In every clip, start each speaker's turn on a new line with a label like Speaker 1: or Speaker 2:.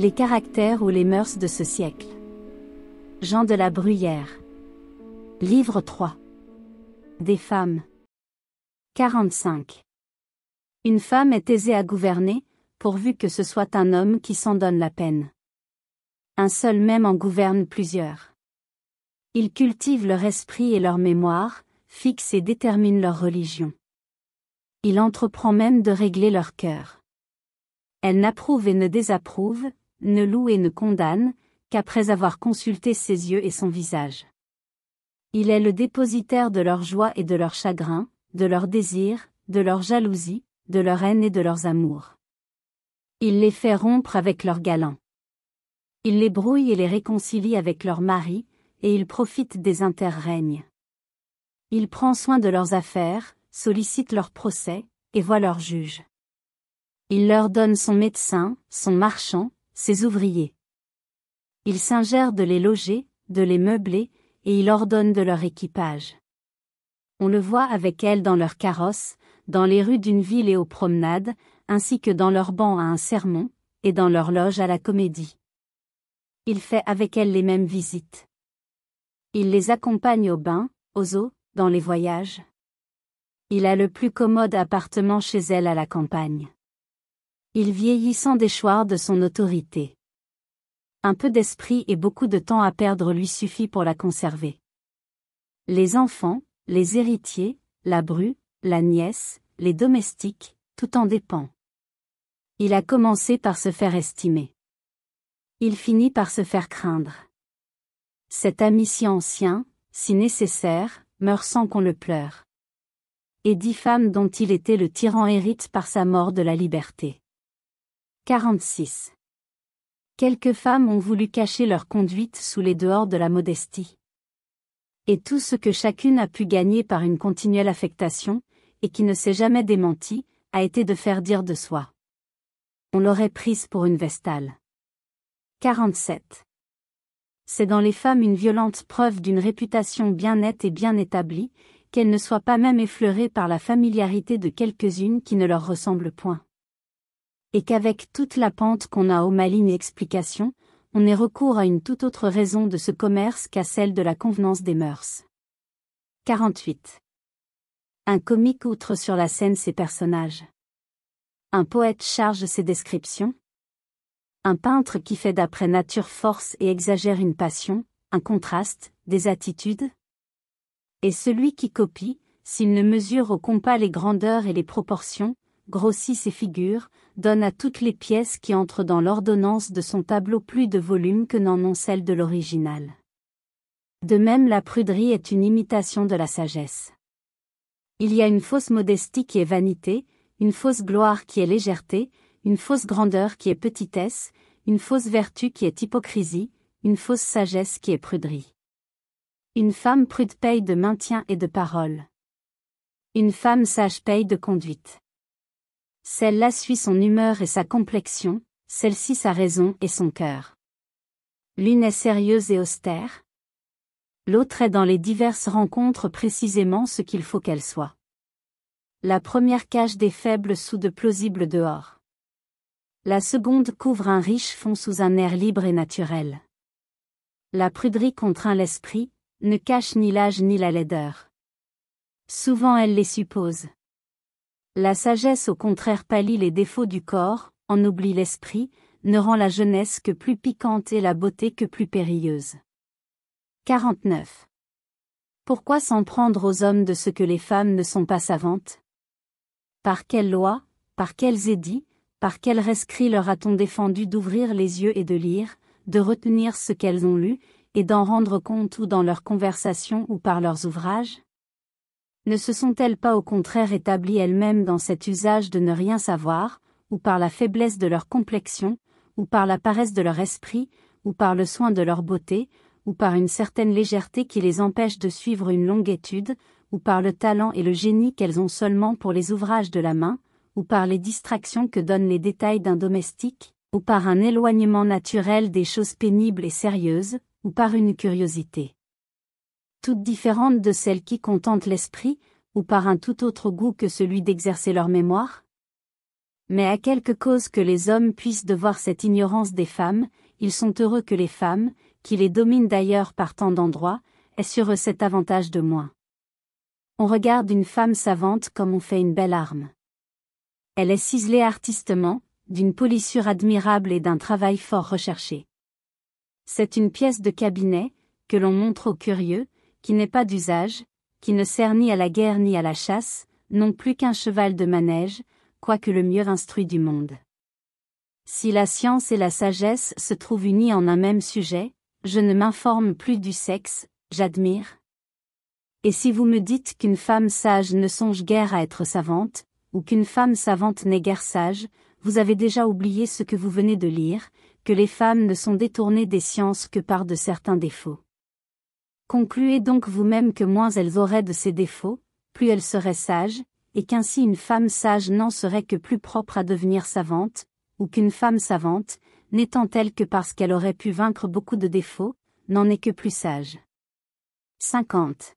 Speaker 1: Les caractères ou les mœurs de ce siècle. Jean de la Bruyère. Livre 3. Des femmes. 45. Une femme est aisée à gouverner, pourvu que ce soit un homme qui s'en donne la peine. Un seul même en gouverne plusieurs. Il cultive leur esprit et leur mémoire, fixe et détermine leur religion. Il entreprend même de régler leur cœur. Elle n'approuve et ne désapprouve, ne loue et ne condamne, qu'après avoir consulté ses yeux et son visage. Il est le dépositaire de leur joie et de leur chagrin, de leurs désirs, de leur jalousie, de leur haine et de leurs amours. Il les fait rompre avec leurs galants. Il les brouille et les réconcilie avec leurs maris, et il profite des interrègnes. Il prend soin de leurs affaires, sollicite leurs procès, et voit leurs juges. Il leur donne son médecin, son marchand, ses ouvriers. Il s'ingère de les loger, de les meubler, et il ordonne de leur équipage. On le voit avec elles dans leurs carrosses, dans les rues d'une ville et aux promenades, ainsi que dans leurs bancs à un sermon, et dans leurs loges à la comédie. Il fait avec elles les mêmes visites. Il les accompagne aux bains, aux eaux, dans les voyages. Il a le plus commode appartement chez elles à la campagne. Il vieillit sans déchoir de son autorité. Un peu d'esprit et beaucoup de temps à perdre lui suffit pour la conserver. Les enfants, les héritiers, la bru, la nièce, les domestiques, tout en dépend. Il a commencé par se faire estimer. Il finit par se faire craindre. Cet ami si ancien, si nécessaire, meurt sans qu'on le pleure. Et 10 femmes dont il était le tyran héritent par sa mort de la liberté. 46. Quelques femmes ont voulu cacher leur conduite sous les dehors de la modestie. Et tout ce que chacune a pu gagner par une continuelle affectation, et qui ne s'est jamais démenti, a été de faire dire de soi. On l'aurait prise pour une vestale. 47. C'est dans les femmes une violente preuve d'une réputation bien nette et bien établie, qu'elles ne soient pas même effleurées par la familiarité de quelques-unes qui ne leur ressemblent point. Et qu'avec toute la pente qu'on a aux malignes explications, on ait recours à une toute autre raison de ce commerce qu'à celle de la convenance des mœurs. 48. Un comique outre sur la scène ses personnages. Un poète charge ses descriptions. Un peintre qui fait d'après nature force et exagère une passion, un contraste, des attitudes. Et celui qui copie, s'il ne mesure au compas les grandeurs et les proportions, grossit ses figures, donne à toutes les pièces qui entrent dans l'ordonnance de son tableau plus de volume que n'en ont celles de l'original. De même la pruderie est une imitation de la sagesse. Il y a une fausse modestie qui est vanité, une fausse gloire qui est légèreté, une fausse grandeur qui est petitesse, une fausse vertu qui est hypocrisie, une fausse sagesse qui est pruderie. Une femme prude paye de maintien et de parole. Une femme sage paye de conduite. Celle-là suit son humeur et sa complexion, celle-ci sa raison et son cœur. L'une est sérieuse et austère. L'autre est dans les diverses rencontres précisément ce qu'il faut qu'elle soit. La première cache des faibles sous de plausibles dehors. La seconde couvre un riche fond sous un air libre et naturel. La pruderie contraint l'esprit, ne cache ni l'âge ni la laideur. Souvent elle les suppose. La sagesse au contraire pâlit les défauts du corps, en oublie l'esprit, ne rend la jeunesse que plus piquante et la beauté que plus périlleuse. 49. Pourquoi s'en prendre aux hommes de ce que les femmes ne sont pas savantes? Par quelle loi, par quels édits, par quel rescrit leur a-t-on défendu d'ouvrir les yeux et de lire, de retenir ce qu'elles ont lu, et d'en rendre compte ou dans leurs conversations ou par leurs ouvrages? Ne se sont-elles pas au contraire établies elles-mêmes dans cet usage de ne rien savoir, ou par la faiblesse de leur complexion, ou par la paresse de leur esprit, ou par le soin de leur beauté, ou par une certaine légèreté qui les empêche de suivre une longue étude, ou par le talent et le génie qu'elles ont seulement pour les ouvrages de la main, ou par les distractions que donnent les détails d'un domestique, ou par un éloignement naturel des choses pénibles et sérieuses, ou par une curiosité toutes différentes de celles qui contentent l'esprit, ou par un tout autre goût que celui d'exercer leur mémoire? Mais à quelque cause que les hommes puissent devoir cette ignorance des femmes, ils sont heureux que les femmes, qui les dominent d'ailleurs par tant d'endroits, aient sur eux cet avantage de moins. On regarde une femme savante comme on fait une belle arme. Elle est ciselée artistement, d'une polissure admirable et d'un travail fort recherché. C'est une pièce de cabinet, que l'on montre aux curieux, qui n'est pas d'usage, qui ne sert ni à la guerre ni à la chasse, non plus qu'un cheval de manège, quoique le mieux instruit du monde. Si la science et la sagesse se trouvent unies en un même sujet, je ne m'informe plus du sexe, j'admire. Et si vous me dites qu'une femme sage ne songe guère à être savante, ou qu'une femme savante n'est guère sage, vous avez déjà oublié ce que vous venez de lire, que les femmes ne sont détournées des sciences que par de certains défauts. Concluez donc vous-même que moins elles auraient de ces défauts, plus elles seraient sages, et qu'ainsi une femme sage n'en serait que plus propre à devenir savante, ou qu'une femme savante, n'étant telle que parce qu'elle aurait pu vaincre beaucoup de défauts, n'en est que plus sage. 50.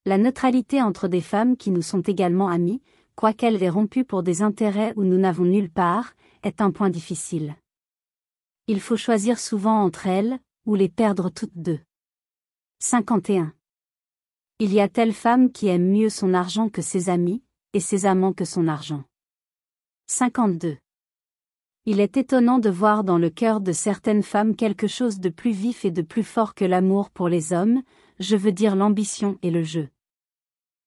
Speaker 1: La neutralité entre des femmes qui nous sont également amies, quoiqu'elles aient rompu pour des intérêts où nous n'avons nulle part, est un point difficile. Il faut choisir souvent entre elles, ou les perdre toutes deux. 51. Il y a telle femme qui aime mieux son argent que ses amis, et ses amants que son argent. 52. Il est étonnant de voir dans le cœur de certaines femmes quelque chose de plus vif et de plus fort que l'amour pour les hommes, je veux dire l'ambition et le jeu.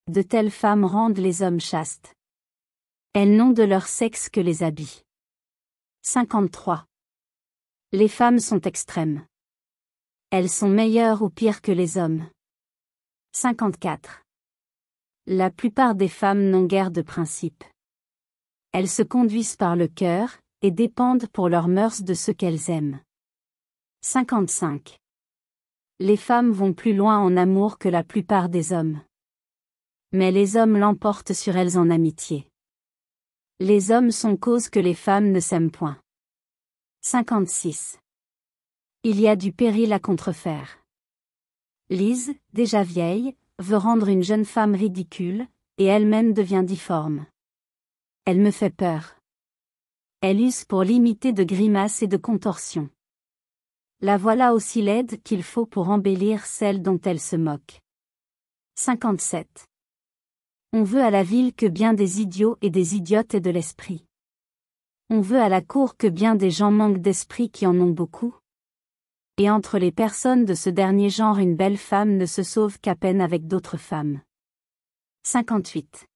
Speaker 1: De telles femmes rendent les hommes chastes. Elles n'ont de leur sexe que les habits. 53. Les femmes sont extrêmes. Elles sont meilleures ou pires que les hommes. 54. La plupart des femmes n'ont guère de principes. Elles se conduisent par le cœur, et dépendent pour leurs mœurs de ce qu'elles aiment. 55. Les femmes vont plus loin en amour que la plupart des hommes. Mais les hommes l'emportent sur elles en amitié. Les hommes sont cause que les femmes ne s'aiment point. 56. Il y a du péril à contrefaire. Lise, déjà vieille, veut rendre une jeune femme ridicule, et elle-même devient difforme. Elle me fait peur. Elle use pour l'imiter de grimaces et de contorsions. La voilà aussi laide qu'il faut pour embellir celle dont elle se moque. 57. On veut à la ville que bien des idiots et des idiotes aient de l'esprit. On veut à la cour que bien des gens manquent d'esprit qui en ont beaucoup. Et entre les personnes de ce dernier genre une belle femme ne se sauve qu'à peine avec d'autres femmes. 58.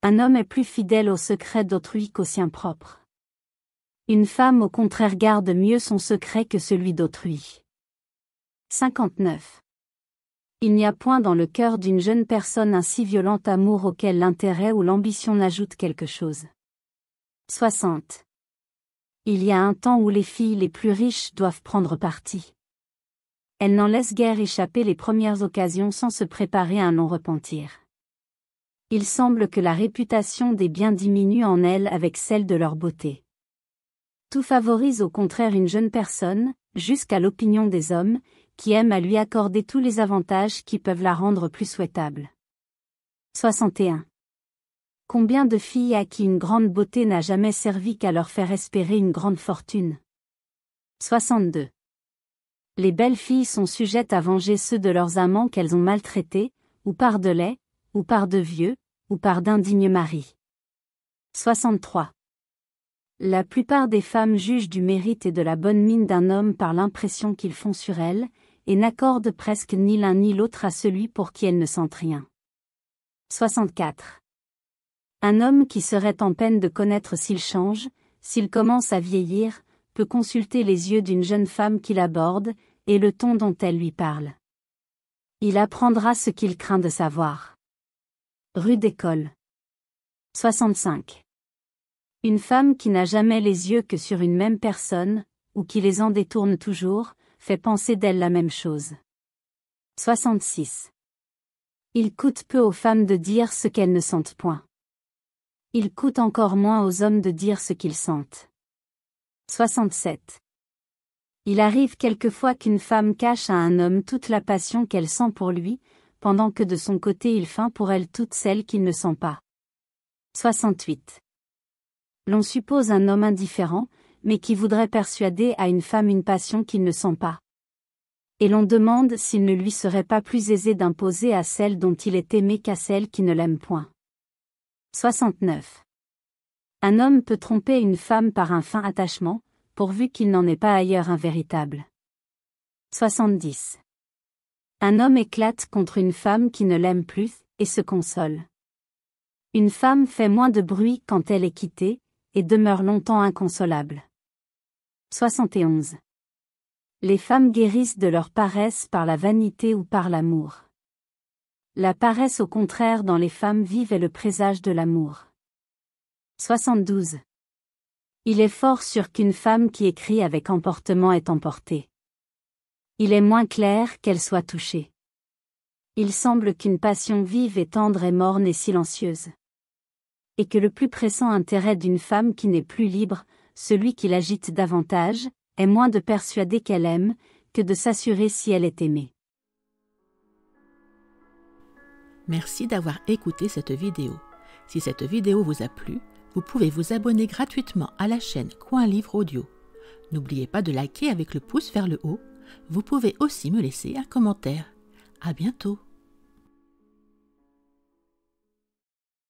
Speaker 1: Un homme est plus fidèle au secret d'autrui qu'au sien propre. Une femme au contraire garde mieux son secret que celui d'autrui. 59. Il n'y a point dans le cœur d'une jeune personne un si violent amour auquel l'intérêt ou l'ambition n'ajoute quelque chose. 60. Il y a un temps où les filles les plus riches doivent prendre parti. Elles n'en laissent guère échapper les premières occasions sans se préparer à un long repentir. Il semble que la réputation des biens diminue en elles avec celle de leur beauté. Tout favorise au contraire une jeune personne, jusqu'à l'opinion des hommes, qui aiment à lui accorder tous les avantages qui peuvent la rendre plus souhaitable. 61. Combien de filles à qui une grande beauté n'a jamais servi qu'à leur faire espérer une grande fortune? 62. Les belles filles sont sujettes à venger ceux de leurs amants qu'elles ont maltraités, ou par de lait, ou par de vieux, ou par d'indignes maris. 63. La plupart des femmes jugent du mérite et de la bonne mine d'un homme par l'impression qu'ils font sur elle, et n'accordent presque ni l'un ni l'autre à celui pour qui elles ne sentent rien. 64. Un homme qui serait en peine de connaître s'il change, s'il commence à vieillir, peut consulter les yeux d'une jeune femme qui l'aborde, et le ton dont elle lui parle. Il apprendra ce qu'il craint de savoir. Rue d'École. 65. Une femme qui n'a jamais les yeux que sur une même personne, ou qui les en détourne toujours, fait penser d'elle la même chose. 66. Il coûte peu aux femmes de dire ce qu'elles ne sentent point. Il coûte encore moins aux hommes de dire ce qu'ils sentent. 67. Il arrive quelquefois qu'une femme cache à un homme toute la passion qu'elle sent pour lui, pendant que de son côté il feint pour elle toute celle qu'il ne sent pas. 68. L'on suppose un homme indifférent, mais qui voudrait persuader à une femme une passion qu'il ne sent pas. Et l'on demande s'il ne lui serait pas plus aisé d'imposer à celle dont il est aimé qu'à celle qui ne l'aime point. 69. Un homme peut tromper une femme par un fin attachement, pourvu qu'il n'en ait pas ailleurs un véritable. 70. Un homme éclate contre une femme qui ne l'aime plus, et se console. Une femme fait moins de bruit quand elle est quittée, et demeure longtemps inconsolable. 71. Les femmes guérissent de leur paresse par la vanité ou par l'amour. La paresse au contraire dans les femmes vives est le présage de l'amour. 72. Il est fort sûr qu'une femme qui écrit avec emportement est emportée. Il est moins clair qu'elle soit touchée. Il semble qu'une passion vive et tendre est morne et silencieuse. Et que le plus pressant intérêt d'une femme qui n'est plus libre, celui qui l'agite davantage, est moins de persuader qu'elle aime, que de s'assurer si elle est aimée.
Speaker 2: Merci d'avoir écouté cette vidéo. Si cette vidéo vous a plu, vous pouvez vous abonner gratuitement à la chaîne Coin Livre Audio. N'oubliez pas de liker avec le pouce vers le haut. Vous pouvez aussi me laisser un commentaire. À bientôt.